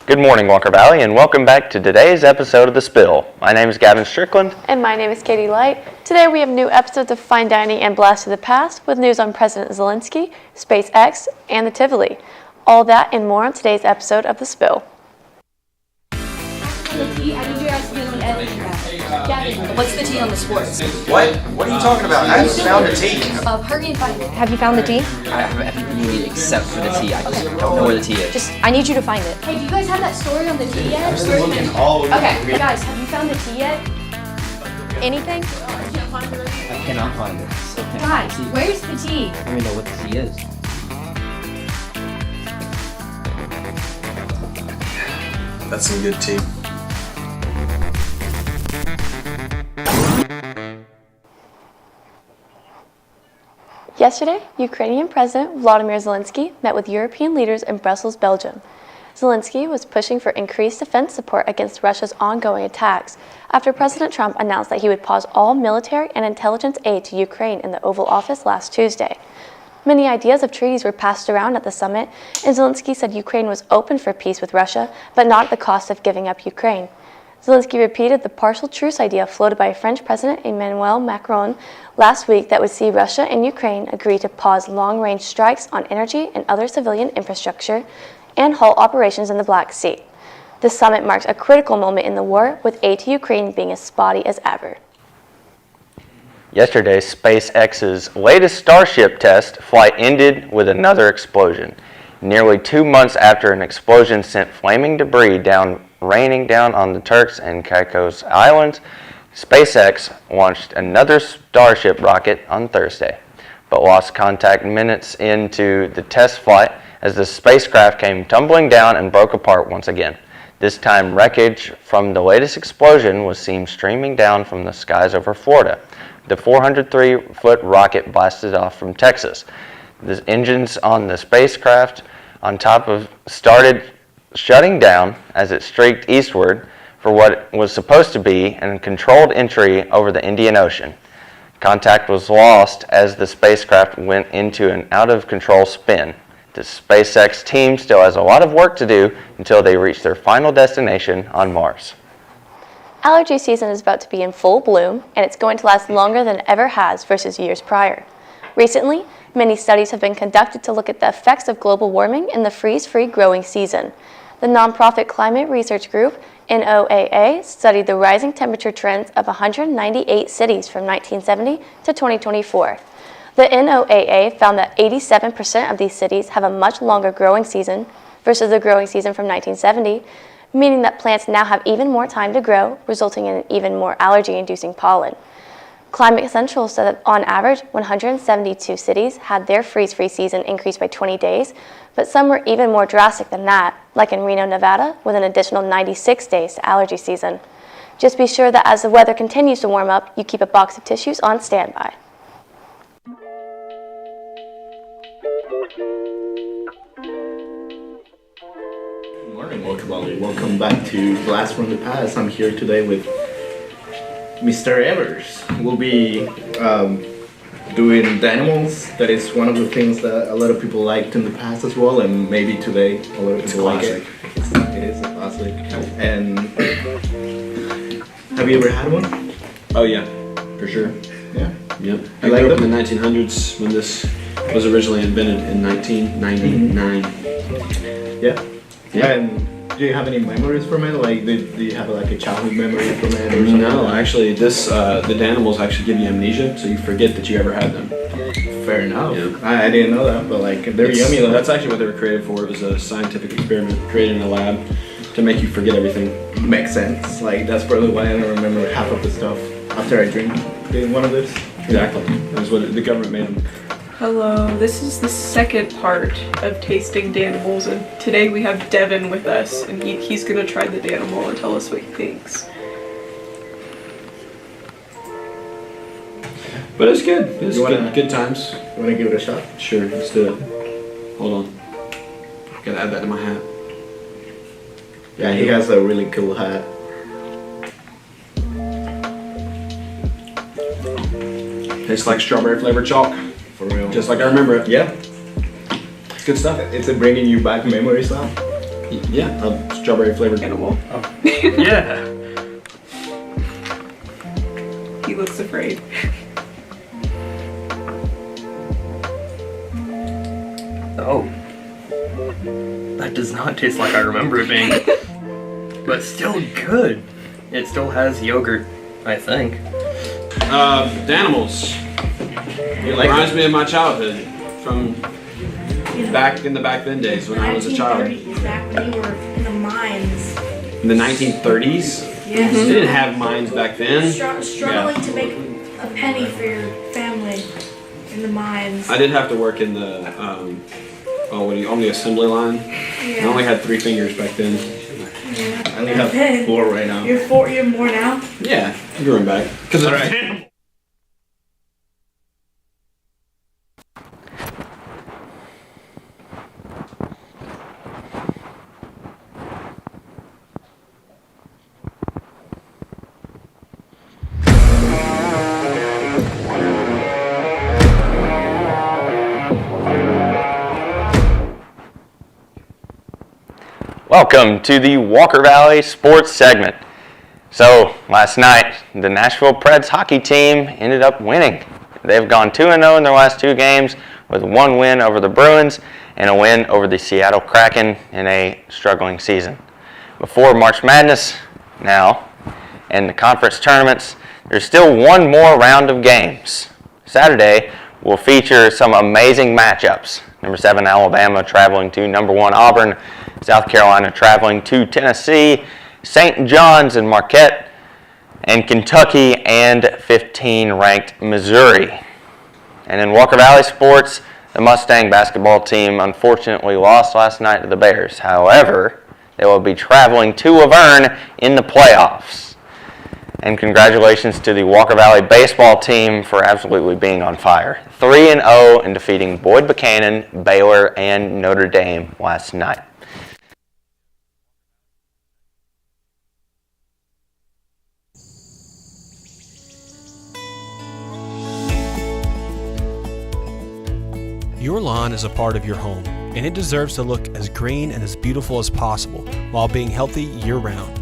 Good morning, Walker Valley, and welcome back to today's episode of The Spill. My name is Gavin Strickland. And my name is Katie Light. Today we have new episodes of Fine Dining and Blast of the Past with news on President Zelenskyy, SpaceX, and the Tivoli. All that and more on today's episode of The Spill. What's the tea on the sports? What? What are you talking about? I haven't found a tea. Hurry and find it. Have you found the tea? I have everything except for the tea. I just don't know where the tea is. I need you to find it. Hey, do you guys have that story on the tea yet? I'm still looking all over. Okay, guys, have you found the tea yet? Anything? I cannot find it. Still can't Guys, find the tea. where's the tea? I don't even know what the tea is. That's some good tea. Yesterday, Ukrainian President Volodymyr Zelenskyy met with European leaders in Brussels, Belgium. Zelenskyy was pushing for increased defense support against Russia's ongoing attacks after President Trump announced that he would pause all military and intelligence aid to Ukraine in the Oval Office last Tuesday. Many ideas of treaties were passed around at the summit, and Zelenskyy said Ukraine was open for peace with Russia, but not at the cost of giving up Ukraine. Zelenskyy repeated the partial truce idea floated by French President Emmanuel Macron last week that would see Russia and Ukraine agree to pause long-range strikes on energy and other civilian infrastructure and halt operations in the Black Sea. The summit marks a critical moment in the war, with aid to Ukraine being as spotty as ever. Yesterday, SpaceX's latest Starship test flight ended with another explosion. Nearly 2 months after an explosion sent flaming debris raining down on the Turks and Caicos Islands, SpaceX launched another Starship rocket on Thursday, but lost contact minutes into the test flight as the spacecraft came tumbling down and broke apart once again. This time, wreckage from the latest explosion was seen streaming down from the skies over Florida. The 403-foot rocket blasted off from Texas. The engines on the spacecraft started shutting down as it streaked eastward for what was supposed to be a controlled entry over the Indian Ocean. Contact was lost as the spacecraft went into an out-of-control spin. The SpaceX team still has a lot of work to do until they reach their final destination on Mars. Allergy season is about to be in full bloom, and it's going to last longer than it ever has versus years prior. Recently, many studies have been conducted to look at the effects of global warming in the freeze-free growing season. The nonprofit climate research group, NOAA, studied the rising temperature trends of 198 cities from 1970 to 2024. The NOAA found that 87% of these cities have a much longer growing season versus the growing season from 1970, meaning that plants now have even more time to grow, resulting in even more allergy-inducing pollen. Climate Central said that on average, 172 cities had their freeze-free season increased by 20 days, but some were even more drastic than that, like in Reno, Nevada, with an additional 96 days to allergy season. Just be sure that as the weather continues to warm up, you keep a box of tissues on standby. Good morning, Walker Valley. Welcome back to Blast from the Past. I'm here today with Mr. Evers. We'll be doing the animals. That is one of the things that a lot of people liked in the past as well, and maybe today a lot of people like it. It is a classic. And have you ever had one? Oh yeah, for sure. Yeah. Yep. I I like grew up them. in the 1900s when this was originally invented in 1999. Yeah. Yeah. And do you have any memories from it? Like, do you have like a childhood memory from it or something? No, actually, the animals actually give you amnesia, so you forget that you ever had them. Fair enough. Yeah. I didn't know that, but like they're yummy though. That's actually what they were created for. It was a scientific experiment created in a lab to make you forget everything. Makes sense. Like that's probably why I don't remember half of the stuff after I drink one of this. Exactly. That's what the government made them. Hello, this is the second part of tasting Danimals, and today we have Devin with us, and he's gonna try the Danimal and tell us what he thinks. But it's good. It's You wanna- good times. You wanna give it a shot? Sure, let's do it. Hold on. Gotta add that to my hat. Yeah, he has a really cool hat. Tastes like strawberry flavored chalk. For real. Just like I remember it. Yeah. It's good stuff. It's bringing you back memories now. Yeah, a strawberry flavored Animal. Yeah. He looks afraid. Oh. That does not taste like I remember it being. But still good. It still has yogurt, I think. Danimals. It reminds me of my childhood from back in the back then days when I was a child. 1930s, back when you were in the mines. In the 1930s? Yes. They didn't have mines back then. Struggling to make a penny for your family in the mines. I did have to work in the, on the assembly line. I only had 3 fingers back then. Yeah. I only have 4 right now. You have more now? Yeah, I'm going back. Because Welcome to the Walker Valley Sports segment. So, last night, the Nashville Preds hockey team ended up winning. They've gone 2-0 in their last 2 games, with 1 win over the Bruins and a win over the Seattle Kraken in a struggling season. Before March Madness now, and the conference tournaments, there's still one more round of games. Saturday will feature some amazing matchups. Number 7 Alabama traveling to number 1 Auburn, South Carolina traveling to Tennessee, St. John's and Marquette, and Kentucky and 15-ranked Missouri. And in Walker Valley sports, the Mustang basketball team unfortunately lost last night to the Bears. However, they will be traveling to Laverne in the playoffs. And congratulations to the Walker Valley baseball team for absolutely being on fire. 3-0 and defeating Boyd Buchanan, Baylor, and Notre Dame last night. Your lawn is a part of your home, and it deserves to look as green and as beautiful as possible while being healthy year-round.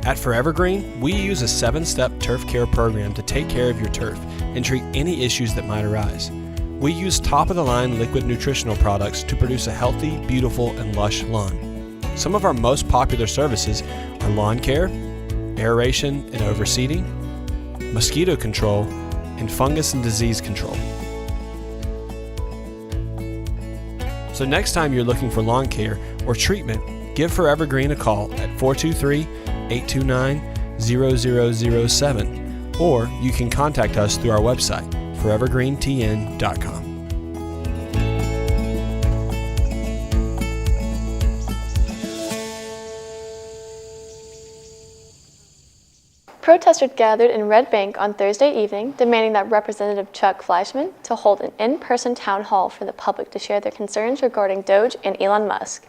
At Forever Green, we use a 7-step turf care program to take care of your turf and treat any issues that might arise. We use top-of-the-line liquid nutritional products to produce a healthy, beautiful, and lush lawn. Some of our most popular services are lawn care, aeration and overseeding, mosquito control, and fungus and disease control. So next time you're looking for lawn care or treatment, give Forever Green a call at 423-829-0007, or you can contact us through our website, forevergreentn.com. Protesters gathered in Red Bank on Thursday evening, demanding that Representative Chuck Fleischmann to hold an in-person town hall for the public to share their concerns regarding Doge and Elon Musk.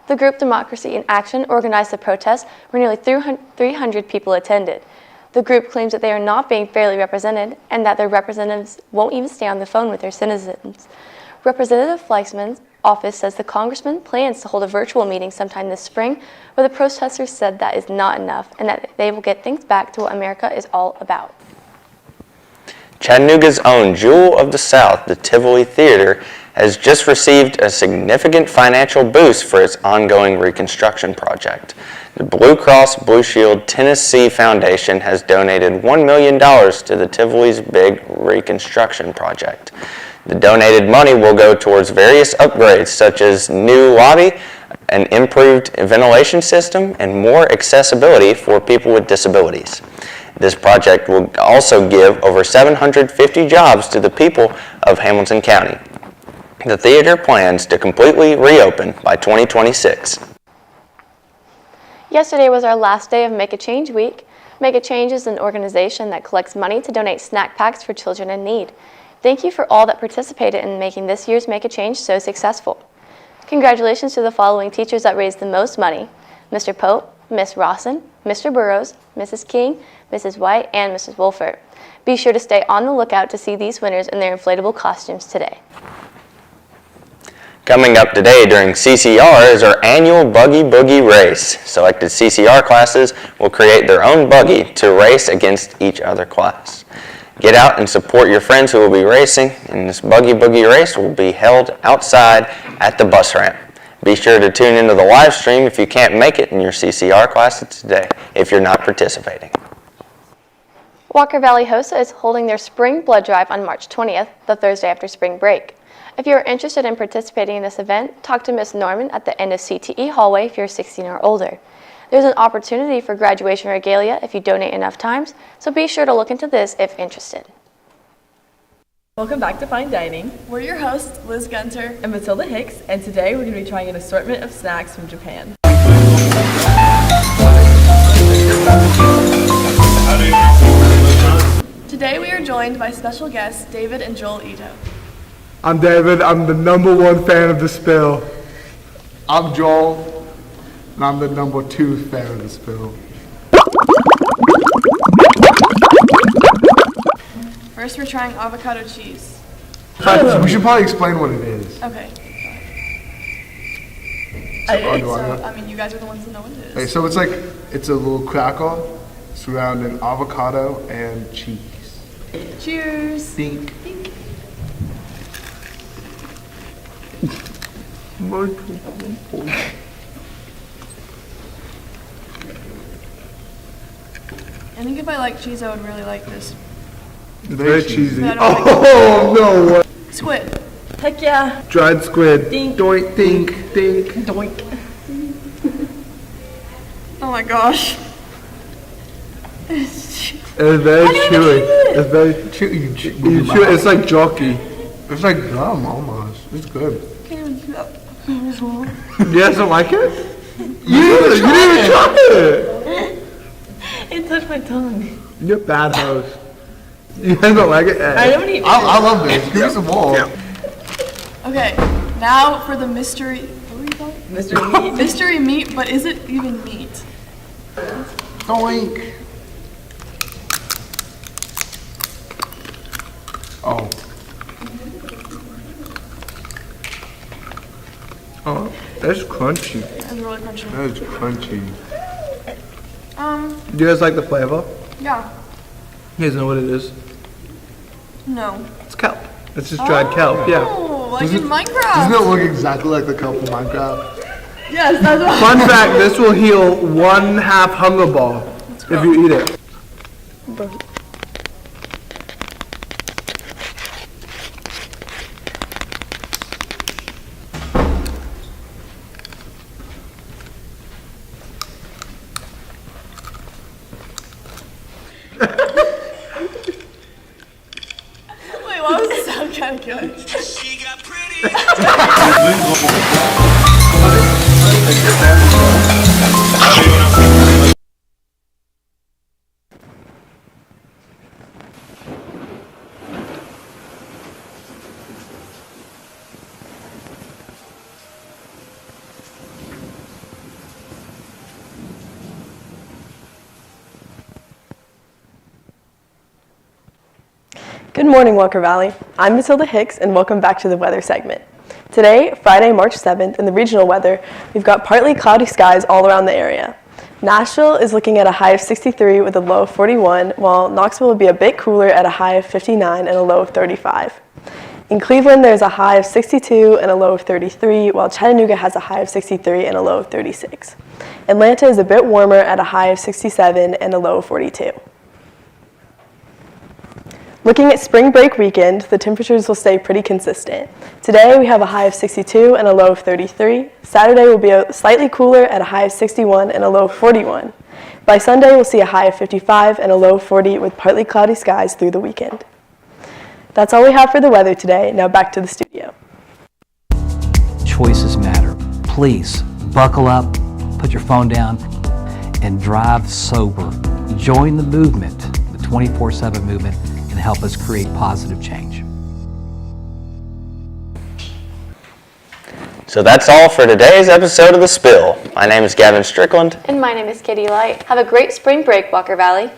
The group Democracy in Action organized the protest, where nearly 300 people attended. The group claims that they are not being fairly represented and that their representatives won't even stay on the phone with their citizens. Representative Fleischmann's office says the congressman plans to hold a virtual meeting sometime this spring, but the protesters said that is not enough and that they will get things back to what America is all about. Chattanooga's own Jewel of the South, the Tivoli Theater, has just received a significant financial boost for its ongoing reconstruction project. The Blue Cross Blue Shield Tennessee Foundation has donated $1 million to the Tivoli's big reconstruction project. The donated money will go towards various upgrades such as new lobby, an improved ventilation system, and more accessibility for people with disabilities. This project will also give over 750 jobs to the people of Hamilton County. The theater plans to completely reopen by 2026. Yesterday was our last day of Make a Change Week. Make a Change is an organization that collects money to donate snack packs for children in need. Thank you for all that participated in making this year's Make a Change so successful. Congratulations to the following teachers that raised the most money: Mr. Pope, Miss Rawson, Mr. Burrows, Mrs. King, Mrs. White, and Mrs. Wolfert. Be sure to stay on the lookout to see these winners in their inflatable costumes today. Coming up today during CCR is our annual Buggy Boogie race. Selected CCR classes will create their own buggy to race against each other class. Get out and support your friends who will be racing, and this Buggy Boogie race will be held outside at the bus ramp. Be sure to tune into the live stream if you can't make it in your CCR class today if you're not participating. Walker Valley HOSA is holding their spring blood drive on March 20th, the Thursday after spring break. If you are interested in participating in this event, talk to Ms. Norman at the end of CTE hallway if you're 16 or older. There's an opportunity for graduation regalia if you donate enough times, so be sure to look into this if interested. Welcome back to Fine Dining. We're your hosts, Liz Gunter and Matilda Hicks, and today we're going to be trying an assortment of snacks from Japan. Today we are joined by special guests David and Joel Ito. I'm David, I'm the #1 fan of the spill. I'm Joel, and I'm the #2 fan of the spill. First we're trying avocado cheese. We should probably explain what it is. Okay. You guys are the ones that know what it is. Okay, so it's a little cracker surrounding avocado and cheese. Cheers. Think. I think if I like cheese, I would really like this. It's very cheesy. But I don't Oh no! Squid. Heck yeah! Dried squid. Dink. Doink, dink, dink. Doink. Oh my gosh. It's very chewy. It's very chewy. You chew it, it's like jockey. It's like gum almost. It's good. You guys don't like it? You didn't even try it! It touched my tongue. You're a bad host. You guys don't like it? I don't eat I love this. Give me some more. Okay, now for the mystery. What were you called? Mystery meat. Mystery meat, but is it even meat? Doink. Oh. Oh, that's crunchy. It's really crunchy. That is crunchy. Um, Do you guys like the flavor? yeah. You guys know what it is? No. It's kelp. It's just dried kelp, yeah. Oh, like in Minecraft. Doesn't it look exactly like the kelp in Minecraft? Yes, that's what. Fun fact, this will heal 1/2 hunger bar if you eat it. Wait, why was it sound kind of good? Good morning, Walker Valley. I'm Matilda Hicks, and welcome back to the weather segment. Today, Friday, March 7th, in the regional weather, we've got partly cloudy skies all around the area. Nashville is looking at a high of 63 with a low of 41, while Knoxville will be a bit cooler at a high of 59 and a low of 35. In Cleveland, there's a high of 62 and a low of 33, while Chattanooga has a high of 63 and a low of 36. Atlanta is a bit warmer at a high of 67 and a low of 42. Looking at spring break weekend, the temperatures will stay pretty consistent. Today we have a high of 62 and a low of 33. Saturday will be slightly cooler at a high of 61 and a low of 41. By Sunday we'll see a high of 55 and a low of 40 with partly cloudy skies through the weekend. That's all we have for the weather today. Now back to the studio. Choices matter. Please buckle up, put your phone down, and drive sober. Join the movement, the 24/7 movement, and help us create positive change. So that's all for today's episode of The Spill. My name is Gavin Strickland. And my name is Katie Light. Have a great spring break, Walker Valley.